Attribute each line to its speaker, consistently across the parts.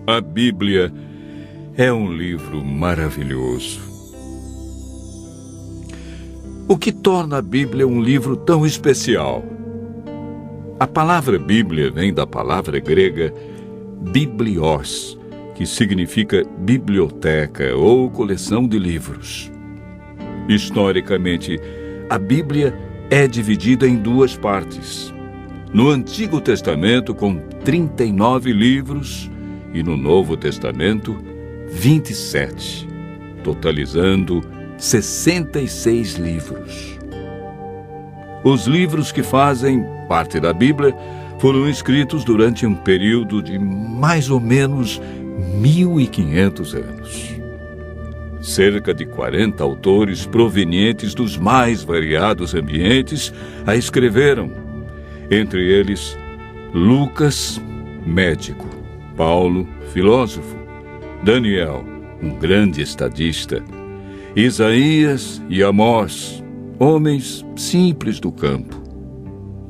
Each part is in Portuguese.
Speaker 1: A Bíblia é um livro maravilhoso. O que torna a Bíblia um livro tão especial? A palavra Bíblia vem da palavra grega biblios, que significa biblioteca ou coleção de livros. Historicamente, a Bíblia é dividida em duas partes. No Antigo Testamento, com 39 livros, e no Novo Testamento, 27, totalizando 66 livros. Os livros que fazem parte da Bíblia foram escritos durante um período de mais ou menos 1.500 anos. Cerca de 40 autores provenientes dos mais variados ambientes a escreveram. Entre eles, Lucas, médico, Paulo, filósofo, Daniel, um grande estadista, Isaías e Amós, homens simples do campo,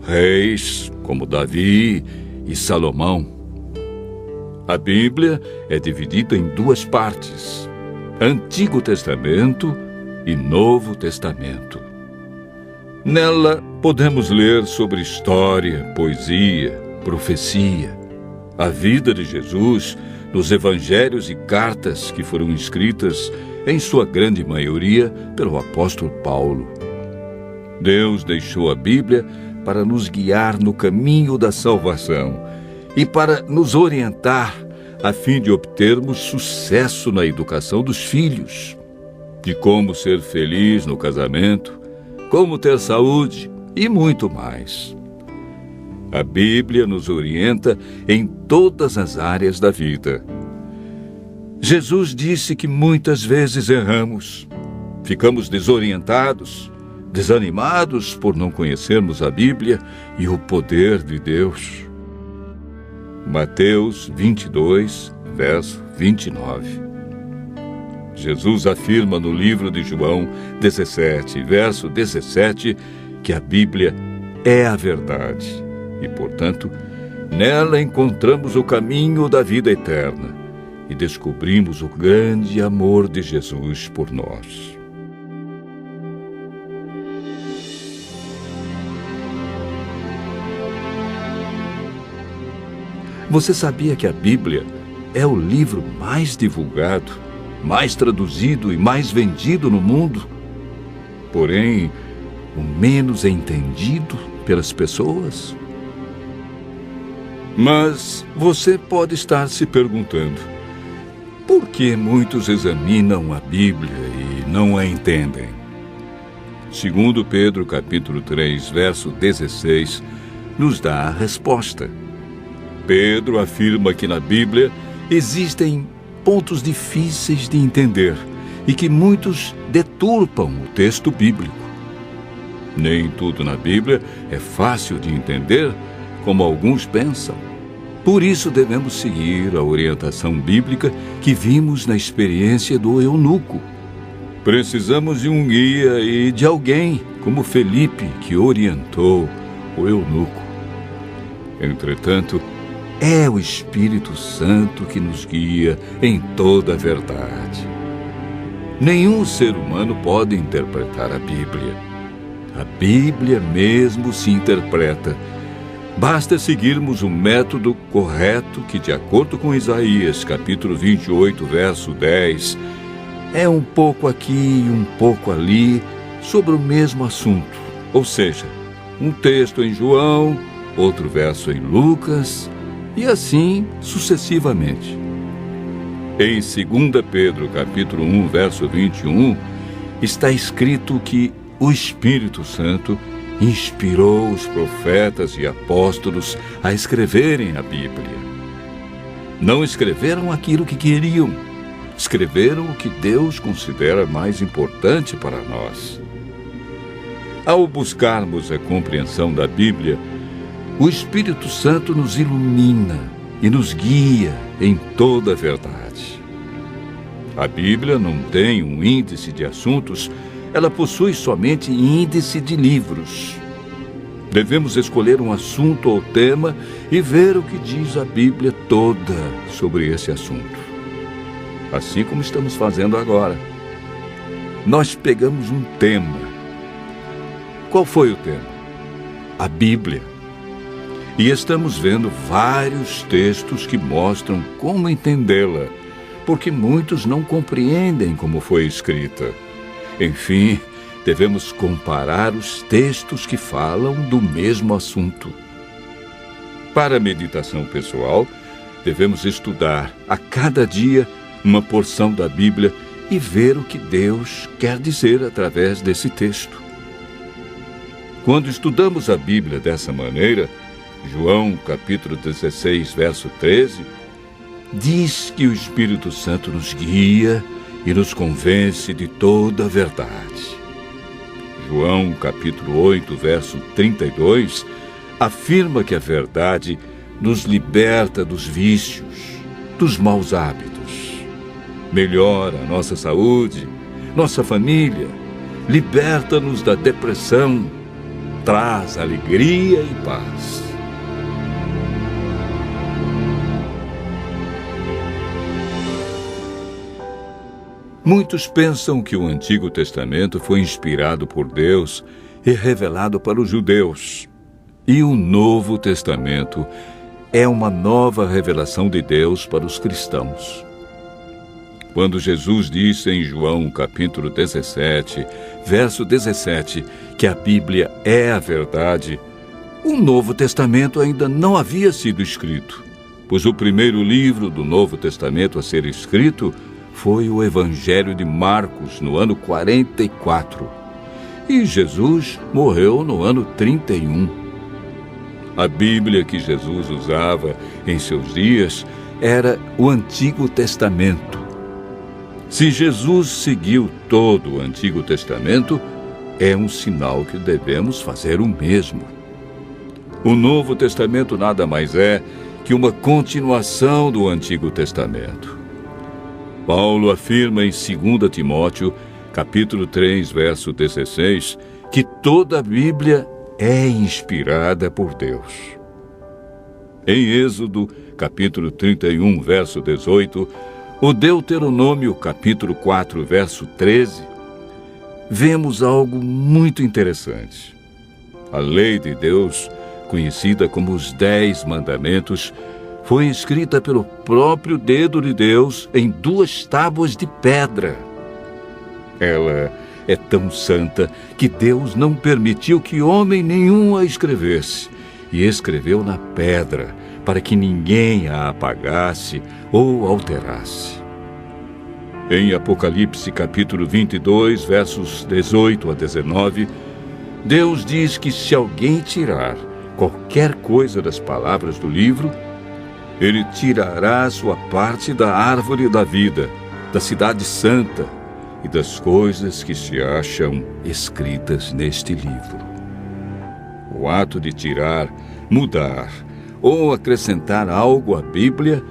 Speaker 1: reis como Davi e Salomão. A Bíblia é dividida em duas partes, Antigo Testamento e Novo Testamento. Nela podemos ler sobre história, poesia, profecia, a vida de Jesus nos evangelhos e cartas que foram escritas, em sua grande maioria, pelo apóstolo Paulo. Deus deixou a Bíblia para nos guiar no caminho da salvação e para nos orientar a fim de obtermos sucesso na educação dos filhos, de como ser feliz no casamento, como ter saúde e muito mais. A Bíblia nos orienta em todas as áreas da vida. Jesus disse que muitas vezes erramos, ficamos desorientados, desanimados por não conhecermos a Bíblia e o poder de Deus. Mateus 22, verso 29. Jesus afirma no livro de João 17, verso 17, que a Bíblia é a verdade e, portanto, nela encontramos o caminho da vida eterna e descobrimos o grande amor de Jesus por nós. Você sabia que a Bíblia é o livro mais divulgado, mais traduzido e mais vendido no mundo? Porém, o menos entendido pelas pessoas? Mas você pode estar se perguntando, por que muitos examinam a Bíblia e não a entendem? Segundo Pedro, capítulo 3, verso 16, nos dá a resposta. Pedro afirma que na Bíblia existem pontos difíceis de entender e que muitos deturpam o texto bíblico. Nem tudo na Bíblia é fácil de entender, como alguns pensam. Por isso devemos seguir a orientação bíblica que vimos na experiência do eunuco. Precisamos de um guia e de alguém como Felipe, que orientou o eunuco. Entretanto, é o Espírito Santo que nos guia em toda a verdade. Nenhum ser humano pode interpretar a Bíblia. A Bíblia mesmo se interpreta. Basta seguirmos o método correto que, de acordo com Isaías, capítulo 28, verso 10, é um pouco aqui e um pouco ali sobre o mesmo assunto. Ou seja, um texto em João, outro verso em Lucas, e assim sucessivamente. Em 2 Pedro, capítulo 1, verso 21, está escrito que o Espírito Santo inspirou os profetas e apóstolos a escreverem a Bíblia. Não escreveram aquilo que queriam, escreveram o que Deus considera mais importante para nós. Ao buscarmos a compreensão da Bíblia, o Espírito Santo nos ilumina e nos guia em toda a verdade. A Bíblia não tem um índice de assuntos, ela possui somente índice de livros. Devemos escolher um assunto ou tema e ver o que diz a Bíblia toda sobre esse assunto. Assim como estamos fazendo agora. Nós pegamos um tema. Qual foi o tema? A Bíblia. E estamos vendo vários textos que mostram como entendê-la, porque muitos não compreendem como foi escrita. Enfim, devemos comparar os textos que falam do mesmo assunto. Para a meditação pessoal, devemos estudar a cada dia uma porção da Bíblia e ver o que Deus quer dizer através desse texto. Quando estudamos a Bíblia dessa maneira, João capítulo 16, verso 13, diz que o Espírito Santo nos guia e nos convence de toda a verdade. João capítulo 8, verso 32, afirma que a verdade nos liberta dos vícios, dos maus hábitos, melhora nossa saúde, nossa família, liberta-nos da depressão, traz alegria e paz. Muitos pensam que o Antigo Testamento foi inspirado por Deus e revelado para os judeus. E o Novo Testamento é uma nova revelação de Deus para os cristãos. Quando Jesus disse em João capítulo 17, verso 17, que a Bíblia é a verdade, o Novo Testamento ainda não havia sido escrito, pois o primeiro livro do Novo Testamento a ser escrito foi o Evangelho de Marcos, no ano 44. E Jesus morreu no ano 31. A Bíblia que Jesus usava em seus dias era o Antigo Testamento. Se Jesus seguiu todo o Antigo Testamento, é um sinal que devemos fazer o mesmo. O Novo Testamento nada mais é que uma continuação do Antigo Testamento. Paulo afirma em 2 Timóteo, capítulo 3, verso 16, que toda a Bíblia é inspirada por Deus. Em Êxodo, capítulo 31, verso 18, o Deuteronômio, capítulo 4, verso 13, vemos algo muito interessante. A lei de Deus, conhecida como os 10 Mandamentos, foi escrita pelo próprio dedo de Deus em 2 tábuas de pedra. Ela é tão santa que Deus não permitiu que homem nenhum a escrevesse, e escreveu na pedra, para que ninguém a apagasse ou alterasse. Em Apocalipse capítulo 22, versos 18 a 19, Deus diz que se alguém tirar qualquer coisa das palavras do livro, Ele tirará a sua parte da árvore da vida, da cidade santa e das coisas que se acham escritas neste livro. O ato de tirar, mudar ou acrescentar algo à Bíblia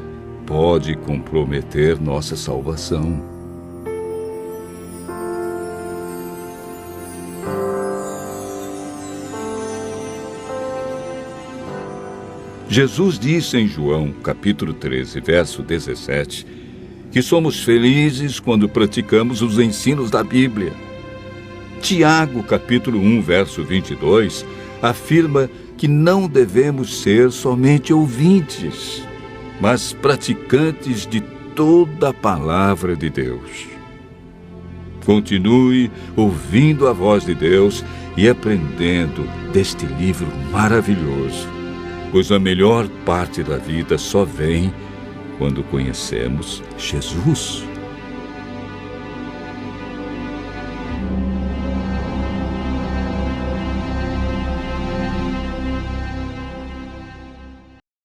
Speaker 1: pode comprometer nossa salvação. Jesus disse em João, capítulo 13, verso 17, que somos felizes quando praticamos os ensinos da Bíblia. Tiago, capítulo 1, verso 22, afirma que não devemos ser somente ouvintes, mas praticantes de toda a palavra de Deus. Continue ouvindo a voz de Deus e aprendendo deste livro maravilhoso, pois a melhor parte da vida só vem quando conhecemos Jesus.